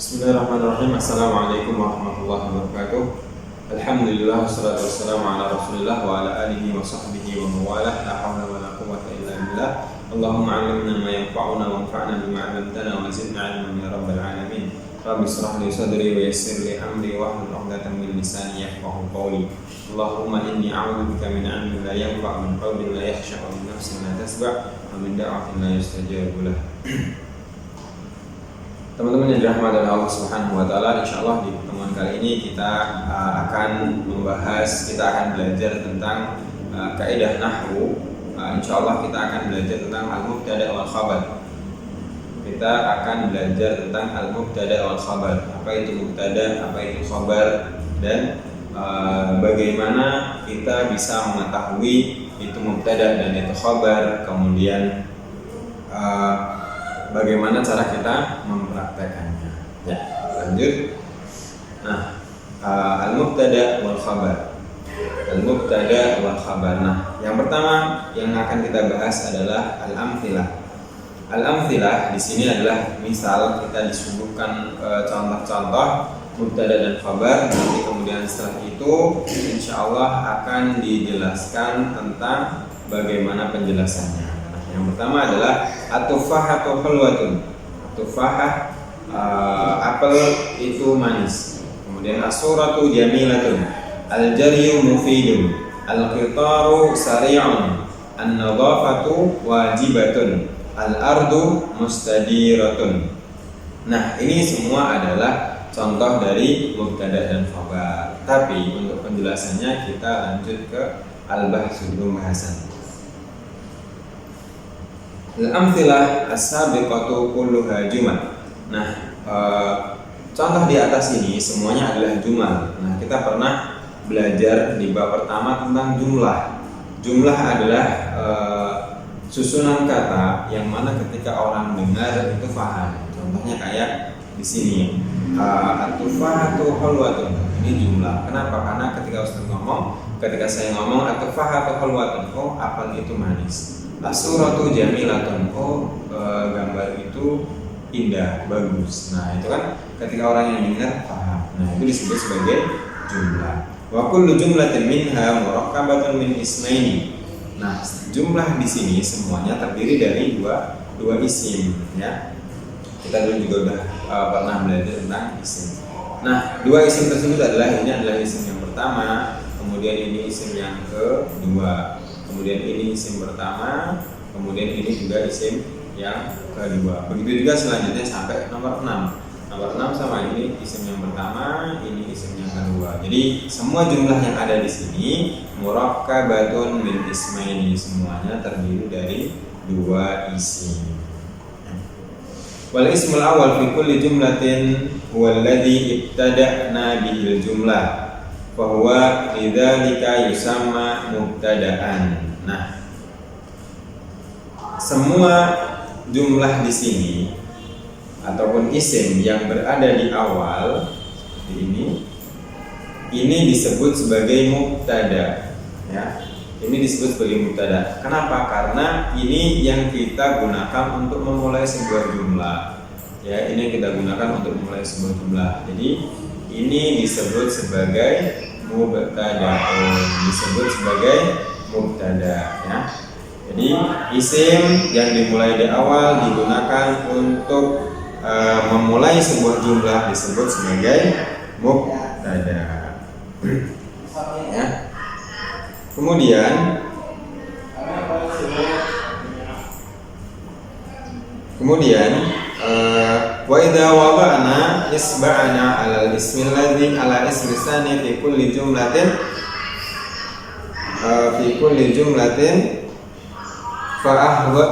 Bismillahirrahmanirrahim. Assalamualaikum warahmatullahi wabarakatuh. Alhamdulillah wassalatu wassalamu ala Rasulillah wa ala alihi wa sahbihi wa mawalah. La haula wa la quwwata illa billah. Allahumma 'allimna ma yanfa'una wanfa'na bima 'allamtana wa zidna 'ilman ya rabbal alamin. Rabbi shrah li sadri wa yassir li amri wahlul 'uqdatam min lisani yafqahu qawli. Allahumma inni a'udzubika min 'ilmin la yanfa' min qalbin la yakhsha' wa min nafsin la tasba' wa min da'watin la yustajabu lah. Teman-teman yang dirahmati oleh Allah Subhanahu wa taala, insyaallah di pertemuan kali ini kita akan belajar tentang kaidah nahwu. Insyaallah kita akan belajar tentang al-mubtada wal khabar. Kita akan belajar tentang al-mubtada wal khabar. Apa itu mubtada, apa itu khabar, dan bagaimana kita bisa mengetahui itu mubtada dan itu khabar, kemudian bagaimana cara kita mempraktekannya. Ya, lanjut. Nah, al-mubtada wal khabar. Al-mubtada wal khabar. Nah, yang pertama yang akan kita bahas adalah al-amthilah. Al-amthilah di sini adalah misal kita disuguhkan contoh-contoh mubtada dan khabar. Nanti kemudian setelah itu insyaallah akan dijelaskan tentang bagaimana penjelasannya. Yang pertama adalah at-tufahatu hulwatun. At-tufahah apel itu manis. Kemudian as-suratu jamilatun. Al-jaryu mufidun. Al-qitaru sari'un. An-nadhafatu wajibatun. Al-ardu mustadiratun. Nah, ini semua adalah contoh dari mubtada dan khabar. Tapi untuk penjelasannya kita lanjut ke al-bahsu, pembahasan. Al-amthilah as-sabiqatu kulluha jumal. Nah, contoh di atas ini semuanya adalah jumal. Nah, kita pernah belajar di bab pertama tentang jumlah. Jumlah adalah susunan kata yang mana ketika orang dengar itu paham. Contohnya kayak di sini, at-tufahatu hulwatun. Ini jumlah. Kenapa? Karena ketika Ustaz ngomong, ketika saya ngomong at-tufahatu hulwatun, oh apel itu manis. As-suratu jamilatun, oh gambar itu indah, bagus. Nah, itu kan ketika orang yang dengar paham. Nah, itu disebut sebagai jumlah. Wa kullu jumlatin minha murakkabatun min ismaini. Nah, jumlah di sini semuanya terdiri dari dua isim, ya. Kita dulu juga udah pernah belajar tentang isim. Nah, dua isim tersebut ini adalah isim yang pertama, kemudian ini isim yang kedua. Kemudian ini isim pertama, kemudian ini juga isim yang kedua. Begitu juga selanjutnya sampai nomor 6. Nomor 6 sama ini isim yang pertama, ini isim yang kedua. Jadi semua jumlah yang ada di sini murakkabatun min ismaini, semuanya terdiri dari dua isim. Wal ismul awal fi kulli jumlatin huwa alladhi ibtada'na bihil jumlah. Bahwa lidzalika yusamma mubtada'an. Nah, semua jumlah di sini ataupun isim yang berada di awal ini disebut sebagai mubtada, ya. Ini disebut sebagai mubtada. Kenapa? Karena ini yang kita gunakan untuk memulai sebuah jumlah. Ya, ini yang kita gunakan untuk memulai sebuah jumlah. Jadi ini disebut sebagai mubtada, disebut sebagai mubtada, ya. Jadi isim yang dimulai di awal digunakan untuk memulai sebuah jumlah disebut sebagai mubtada. Ya. Kemudian wa idza wada'na isba'ana 'ala al-ismi alladhi 'ala ismi tsani fi kulli jumlatin fa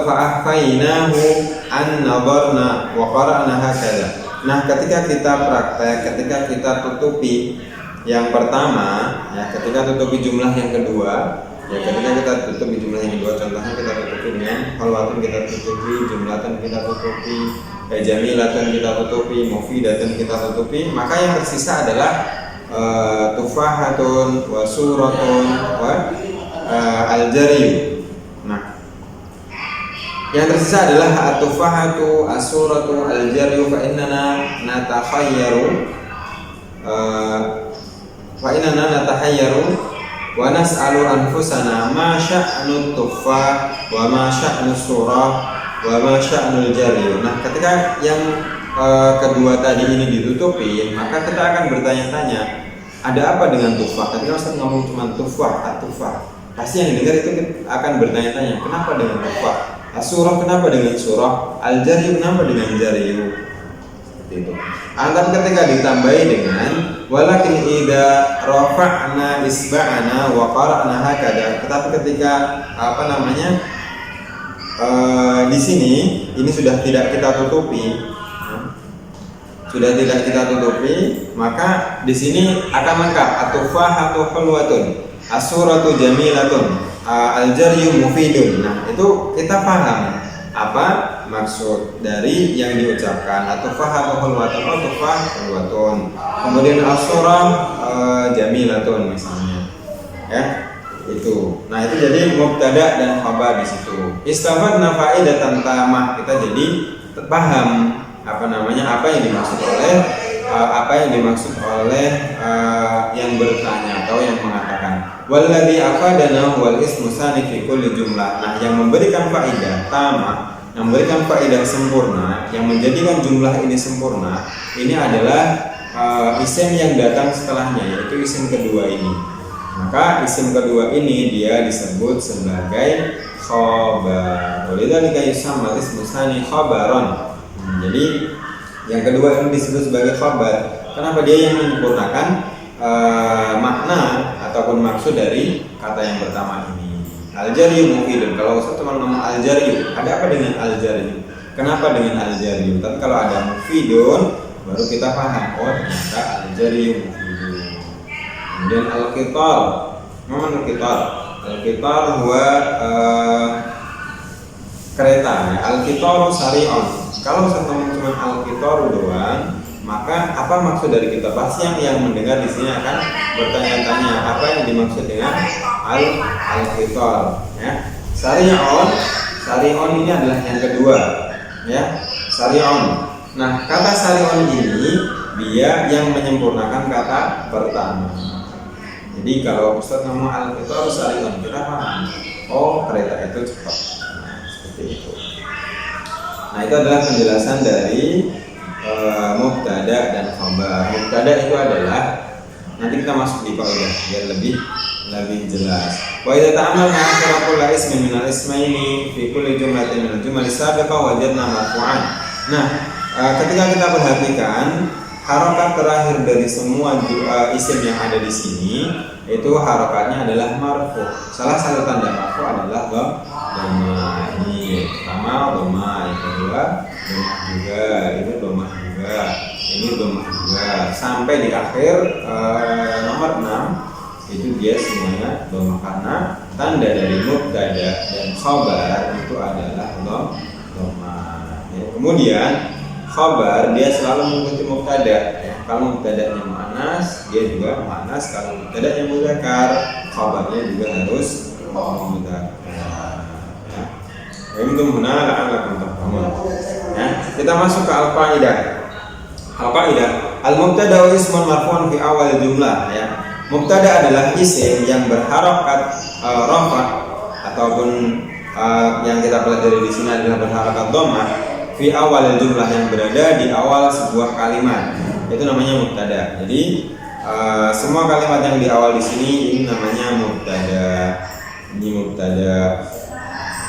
ahfainahu an nadarna wa qara'na hakadha. Nah, ketika kita praktek, ketika kita tutupi yang pertama, ya, ketika tutupi jumlah yang kedua, ya, ketika kita tutupi jumlah yang kedua, contohnya kita tutupi dengan halwatun, kita tutupi jumlatan, kita tutupi jamilatun, kita tutupi mufidatun, kita tutupi, maka yang tersisa adalah tufahatun wa suratun wa al-jaryu. Nah, Yang tersisa adalah at-tufahatu, as-suratu, al-jaryu fa innana natakhayyaru wa nas'alu anfusana ma sya'nu tufah wa ma sya'nu surah wa ma sya'nul jaryu. Nah, ketika yang kedua tadi ini ditutupi, maka kita akan bertanya-tanya, ada apa dengan tufah? Ketika Ustaz ngomong cuma tufah, at-tufah, pasti yang dengar itu akan bertanya-tanya, kenapa dengan tufah? As-surah kenapa dengan surah? Al-jaryu kenapa dengan jaryu? Seperti itu. Tapi ketika ditambahi dengan walakin idza rafa'na isba'ana wa qara'na hakada. Tetapi ketika di sini ini sudah tidak kita tutupi. Sudah tidak kita tutupi, maka di sini akan lengkap at-tufahatu hulwatun, as-suratu jamilatun, al-jaryu mufidun. Nah, itu kita paham apa maksud dari yang diucapkan at-tufahatu hulwatun, at-tufah hulwatun. Kemudian as-surah jamilatun misalnya. Ya, itu. Nah, itu jadi mubtada dan khabar di situ. Istafadna faidatan tamah, kita jadi paham apa yang dimaksud oleh yang bertanya atau yang mengatakan walladzi afadana wal ismu tsani fi kulli jumlah. Nah, yang memberikan faedah tamah, yang memberikan faedah sempurna, yang menjadikan jumlah ini sempurna, ini adalah isim yang datang setelahnya, yaitu isim kedua ini. Maka isim kedua ini dia disebut sebagai khabar. Walidzalika yusamma ismu tsani khabaron. Jadi yang kedua ini disebut sebagai khabar. Kenapa? Dia yang menyempurnakan makna ataupun maksud dari kata yang pertama ini. Al-jaryu mufidun. Kalau Ustaz cuma ngomong al-jaryu, ada apa dengan al-jaryu? Kenapa dengan al-jaryu? Tapi kalau ada mufidun, baru kita paham, oh ternyata al-jaryu mufidun. Kemudian al-qitar. Mana al-qitar? Al-qitar huwa kereta. Al-qitaru sari'un. Kalau saya ngomong cuma al-qitaru doang, maka apa maksud dari kita? Pasti yang mendengar di sini akan bertanya-tanya apa yang dimaksud dengan al-qitar. Ya, sari'un ini adalah yang kedua. Ya, sari'un. Nah, kata sari'un ini dia yang menyempurnakan kata pertama. Jadi kalau Ustaz ngomong al-qitaru sari'un, kita paham. Oh, kereta itu cepat. Nah, seperti itu. Nah, itu adalah penjelasan dari mubtada dan khabar. Mubtada itu adalah, nanti kita masuk di kaidah biar lebih jelas. Wa idza ta'ammalna akhira kulli ismin min al-ismaini fi kulli jumlatin min al-jumal sabiqah wajadna marfu'an. Nah, ketika kita perhatikan harokat terakhir dari semua isim yang ada di sini, itu harokatnya adalah marfu. Salah satu tanda marfu adalah dhamma. Ini pertama dhamma, yang kedua dhamma juga, ini dhamma juga, ini dhamma juga, sampai di akhir nomor 6 itu dia semuanya dhamma, karena tanda dari mubtada dan khabar itu adalah dhamma. Ya, kemudian khabar dia selalu mengikuti mubtada. Ya, kalau mubtadanya muannas, dia juga muannas. Kalau mubtadanya mudzakkar, khabarnya juga harus mudzakkar. Ya, itu guna la'allakum tafhamun. Ya, kita masuk ke al-qaidah. Al-qaidah, al-mubtada ismun marfu'un fi awal jumlah. Ya, mubtada adalah isim yang berharakat rafa ataupun yang kita pelajari di sini adalah berharakat dhammah fi awal jumlah, yang berada di awal sebuah kalimat. Itu namanya mubtada. Jadi semua kalimat yang di awal di sini ini namanya mubtada. Ini mubtada.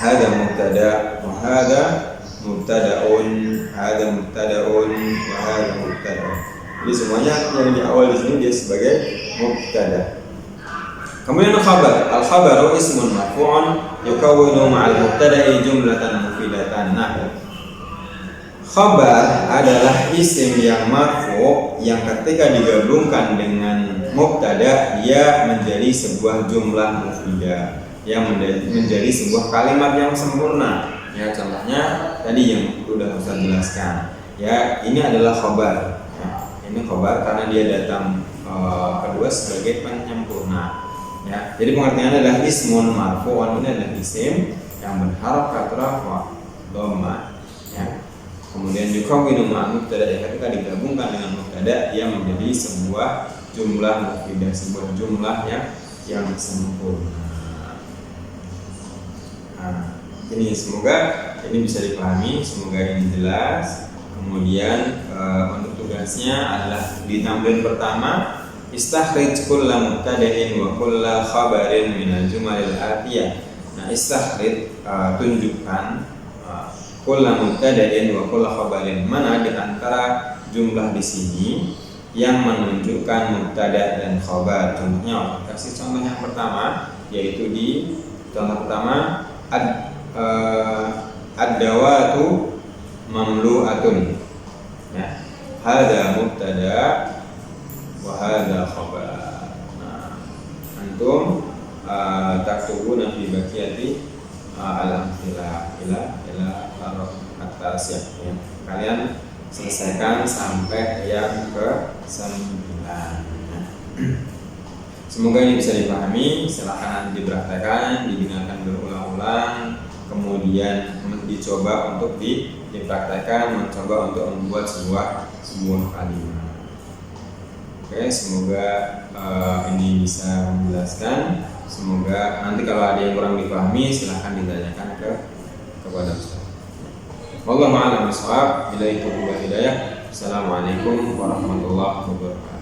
Hada mubtada wa hada mubtadaun, hada mubtadaun wa hada mubtadaun. Jadi semuanya yang di awal di sini dia sebagai mubtada. Kemudian khabar. Al-khabaru ismun marfu'un yukawwinu ma'al mubtada'i jumlatan mufidatan. Nah, khabar adalah isim yang marfu yang ketika digabungkan dengan mubtada dia menjadi sebuah jumlah mufidah, yang menjadi sebuah kalimat yang sempurna. Ya, contohnya tadi yang sudah Ustaz jelaskan. Ya, ini adalah khabar. Ya, ini khabar karena dia datang kedua sebagai penyempurna. Ya, jadi pengertiannya adalah ismun marfu'un, ini adalah isim yang berharakat rafa dhamma, ya. Kemudian yukawwinu ma'a mubtada, ketika digabungkan dengan mubtada ia menjadi sebuah jumlah mufidah, sebuah jumlah yang sempurna. Nah, ini semoga ini bisa dipahami, semoga ini jelas. Kemudian untuk tugasnya adalah di tamrin pertama, istakhrij kulla mubtada'in wa kulla khabarin minal jumalil atiyah. Nah, istakhrij tunjukkan kulla mubtada'in wa kulla khabarin, mana di antara jumlah di sini yang menunjukkan mubtada dan khabar. Contohnya, kasih contoh yang pertama, yaitu di contoh pertama ad-dawatu mamlu'atun, ya, hadza mubtada wa hadza khabar. Nah, antum taktubuna fi baqiyati al-amthilah ila at-tasya, ya. Kalian selesaikan sampai yang ke-9. Semoga ini bisa dipahami. Silakan nanti dipraktekkan, didengarkan berulang-ulang, kemudian dicoba untuk dipraktekkan, mencoba untuk membuat sebuah kalimat. Oke, semoga ini bisa menjelaskan. Semoga nanti kalau ada yang kurang dipahami silahkan ditanyakan kepada Ustaz. Wallahu a'lam bishawab. Billahi taufiq wal hidayah. Assalamualaikum warahmatullahi wabarakatuh.